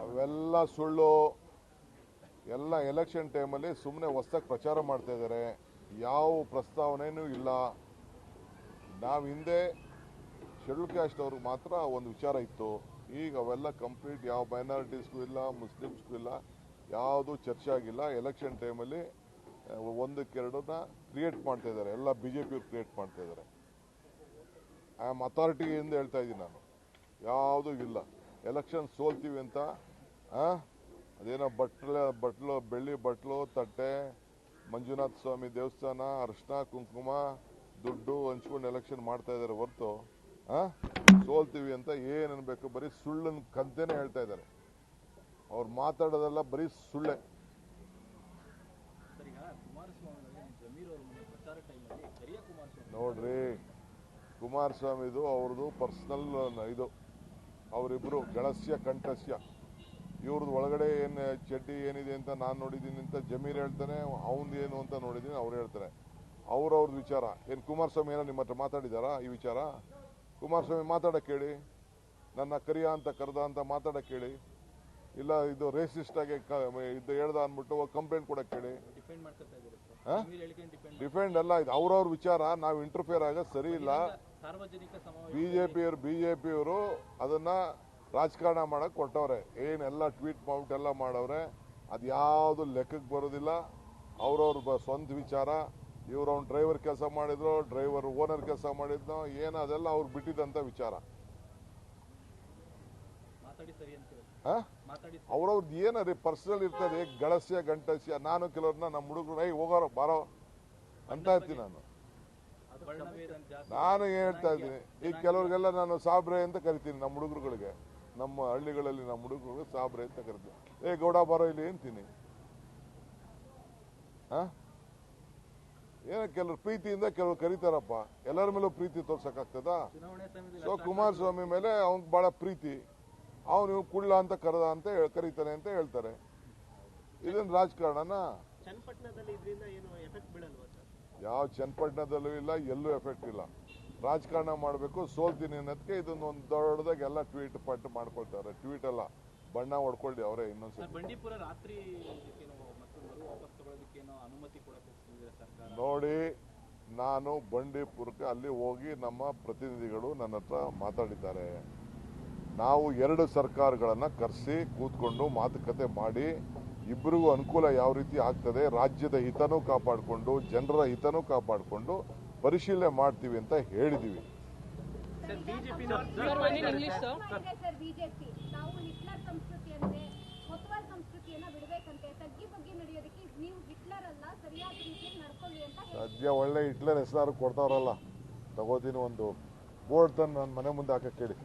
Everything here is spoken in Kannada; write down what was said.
ಅವೆಲ್ಲ ಸುಳ್ಳು. ಎಲ್ಲ ಎಲೆಕ್ಷನ್ ಟೈಮಲ್ಲಿ ಸುಮ್ಮನೆ ಹೊಸದಾಗಿ ಪ್ರಚಾರ ಮಾಡ್ತಾ ಇದ್ದಾರೆ. ಯಾವ ಪ್ರಸ್ತಾವನೆಯೂ ಇಲ್ಲ. ನಾವು ಹಿಂದೆ ಶೆಡ್ಯೂಲ್ ಕ್ಯಾಸ್ಟ್ ಅವ್ರಿಗೆ ಮಾತ್ರ ಒಂದು ವಿಚಾರ ಇತ್ತು. ಈಗ ಅವೆಲ್ಲ ಕಂಪ್ಲೀಟ್ ಯಾವ ಮೈನಾರಿಟೀಸ್ಗೂ ಇಲ್ಲ, ಮುಸ್ಲಿಮ್ಸ್ಗೂ ಇಲ್ಲ, ಯಾವುದು ಚರ್ಚೆ ಆಗಿಲ್ಲ. ಎಲೆಕ್ಷನ್ ಟೈಮಲ್ಲಿ ಒಂದಕ್ಕೆರಡನ್ನ ಕ್ರಿಯೇಟ್ ಮಾಡ್ತಾ ಇದ್ದಾರೆ. ಎಲ್ಲ ಬಿಜೆಪಿಯವ್ರು ಕ್ರಿಯೇಟ್ ಮಾಡ್ತಾ ಇದ್ದಾರೆ. ಐ ಆಮ್ ಅಥಾರಿಟಿಯಿಂದ ಹೇಳ್ತಾ ಇದ್ದೀನಿ ನಾನು. ಯಾವುದೂ ಇಲ್ಲ. ಎಲೆಕ್ಷನ್ ಸೋಲ್ತೀವಿ ಅಂತ ಅದೇನೋ ಬಟ್ಲು ಬೆಳ್ಳಿ ಬಟ್ಲು ತಟ್ಟೆ, ಮಂಜುನಾಥ ಸ್ವಾಮಿ ದೇವಸ್ಥಾನ, ಅರಿಶಿನ ಕುಂಕುಮ ದುಡ್ಡು ಹಂಚ್ಕೊಂಡು ಎಲೆಕ್ಷನ್ ಮಾಡ್ತಾ ಇದ್ದಾರೆ ಹೊರತು ಸೋಲ್ತೀವಿ ಅಂತ ಏನನ್ಬೇಕು ಬರೀ ಸುಳ್ಳನ್ನು ಕಂತೇನೆ ಹೇಳ್ತಾ ಇದ್ದಾರೆ. ಅವ್ರು ಮಾತಾಡೋದೆಲ್ಲ ಬರೀ ಸುಳ್ಳೆ. ನೋಡ್ರಿ, ಕುಮಾರಸ್ವಾಮಿದು ಅವ್ರದ್ದು ಪರ್ಸನಲ್ ಇದು. ಅವರಿಬ್ರು ಗಳಸ್ಯ ಕಂಠಸ್ಯ. ಇವ್ರದ್ದು ಒಳಗಡೆ ಏನು ಚಡ್ಡಿ ಏನಿದೆ ಅಂತ ನಾನು ನೋಡಿದ್ದೀನಿ ಅಂತ ಜಮೀರ್ ಹೇಳ್ತಾನೆ. ಅವನದು ಏನು ಅಂತ ನೋಡಿದ್ದೀನಿ ಅವ್ರು ಹೇಳ್ತಾರೆ. ಅವ್ರವ್ರದ್ದು ವಿಚಾರ. ಏನು ಕುಮಾರಸ್ವಾಮಿ ಏನೋ ನಿಮ್ಮ ಹತ್ರ ಮಾತಾಡಿದಾರಾ ಈ ವಿಚಾರ? ಕುಮಾರಸ್ವಾಮಿ ಮಾತಾಡಕ್ಕೆ ಹೇಳಿ. ನನ್ನ ಕರಿಯ ಅಂತ ಕರೆದ ಅಂತ ಮಾತಾಡಕ್ಕೆ ಹೇಳಿ. ಇಲ್ಲ ಇದು ರೇಸಿಸ್ಟ್ ಆಗಿ ಇದು ಹೇಳ್ದ ಅಂದ್ಬಿಟ್ಟು ಕಂಪ್ಲೇಂಟ್ ಕೊಡಕ್ಕೆ ಹೇಳಿ. ಡಿಫೆಂಡ್ ಅಲ್ಲ, ಇದು ಅವ್ರವ್ರ ವಿಚಾರ. ನಾವು ಇಂಟರ್ಫಿಯರ್ ಆಗ ಸರಿ ಇಲ್ಲ. ಬಿಜೆಪಿಯವರು ಅದನ್ನ ರಾಜಕಾರಣ ಮಾಡಕ್ ಕೊಟ್ಟವ್ರೆ. ಏನೆಲ್ಲ ಟ್ವೀಟ್ ಮಾಡ್ಬಿಟ್ಟು ಎಲ್ಲ ಮಾಡವ್ರೆ. ಅದು ಯಾವುದು ಲೆಕ್ಕಕ್ಕೆ ಬರೋದಿಲ್ಲ. ಅವ್ರವ್ರ ಸ್ವಂತ ವಿಚಾರ. ಇವ್ರು ಅವ್ನು ಡ್ರೈವರ್ ಕೆಲಸ ಮಾಡಿದ್ರು, ಡ್ರೈವರ್ ಓನರ್ ಕೆಲಸ ಮಾಡಿದ್ನೋ ಏನೋ ಅದೆಲ್ಲ ಅವ್ರು ಬಿಟ್ಟಿದ್ದಂತ ವಿಚಾರ. ಅವ್ರವ್ರದ್ದು ಏನಾರಿ ಪರ್ಸನಲ್ ಇರ್ತದೆ. ಗಳಸ್ಯ ಗಂಟಸ್ಯ. ನಾನು ಕೆಲವ್ರನ್ನ ನಮ್ಮ ಹುಡುಗರು ಹೋಗೋರು ಬಾರೋ ಅಂತ ಇರ್ತೀನಿ. ನಾನು ಹೇಳ್ತಾ ಇದ್ದೀನಿ. ಈಗ ಕೆಲವ್ರಿಗೆಲ್ಲ ನಾನು ಸಾಬ್ರೆ ಅಂತ ಕರಿತೀನಿ. ನಮ್ಮ ಹುಡುಗರುಗಳಿಗೆ, ನಮ್ಮ ಹಳ್ಳಿಗಳಲ್ಲಿ ನಮ್ಮ ಹುಡುಗರುಗಳಿಗೆ ಸಾಬ್ರೆ ಅಂತ ಕರಿತೀನಿ. ಗೌಡ ಬಾರೋ ಇಲ್ಲಿ ಅಂತೀನಿ. ಏನೋ ಕೆಲವ್ರು ಪ್ರೀತಿಯಿಂದ ಕೆಲವ್ರು ಕರೀತಾರಪ್ಪ. ಎಲ್ಲರ ಮೇಲೂ ಪ್ರೀತಿ ತೋರ್ಸಕ್ಕಾಗ್ತದ? ಸೊ ಕುಮಾರಸ್ವಾಮಿ ಮೇಲೆ ಅವ್ನಿಗೆ ಬಹಳ ಪ್ರೀತಿ. ಅವನು ಕುಳ್ಳ ಅಂತ ಕರೆದ ಅಂತ ಕರೀತಾನೆ ಅಂತ ಹೇಳ್ತಾರೆ. ಇದನ್ನ ರಾಜಕಾರಣನ? ಯಾವ ಚನ್ನಪಟ್ಟಣದಲ್ಲೂ ಇಲ್ಲ, ಎಲ್ಲೂ ಎಫೆಕ್ಟ್ ಇಲ್ಲ. ರಾಜಕಾರಣ ಮಾಡಬೇಕು, ಸೋಲ್ತೀನಿ ಅನ್ನೋದಕ್ಕೆ ಇದನ್ನ ಒಂದು ದೊಡ್ಡದಾಗ ಎಲ್ಲ ಟ್ವೀಟ್ ಪಟ್ಟು ಮಾಡ್ಕೊಳ್ತಾರೆ. ಟ್ವೀಟ್ ಅಲ್ಲ, ಬಣ್ಣ ಹೊಡ್ಕೊಳ್ಳಿ ಅವರೇ. ಇನ್ನೊಂದ್ಸರಿ ನೋಡಿ, ನಾನು ಬಂಡೀಪುರಕ್ಕೆ ಅಲ್ಲಿ ಹೋಗಿ ನಮ್ಮ ಪ್ರತಿನಿಧಿಗಳು ನನ್ನ ಹತ್ರ ಮಾತಾಡಿದ್ದಾರೆ. ನಾವು 2 ಸರ್ಕಾರಗಳನ್ನ ಕರೆಸಿ ಕೂತ್ಕೊಂಡು ಮಾತುಕತೆ ಮಾಡಿ ಇಬ್ಬರಿಗೂ ಅನುಕೂಲ ಯಾವ ರೀತಿ ಆಗ್ತದೆ, ರಾಜ್ಯದ ಹಿತನೂ ಕಾಪಾಡಿಕೊಂಡು ಜನರ ಹಿತನೂ ಕಾಪಾಡಿಕೊಂಡು ಪರಿಶೀಲನೆ ಮಾಡ್ತೀವಿ ಅಂತ ಹೇಳಿದೀವಿ. ಸದ್ಯ ಒಳ್ಳೆ ಹಿಟ್ಲರ್ ಹೆಸರು ಕೊಡ್ತಾವ್ರಲ್ಲ, ತಗೋತೀನಿ. ಒಂದು ಬೋರ್ಡ್ ತಂದು ನನ್ನ ಮನೆ ಮುಂದೆ ಹಾಕಕ್ಕೆ ಹೇಳಿ.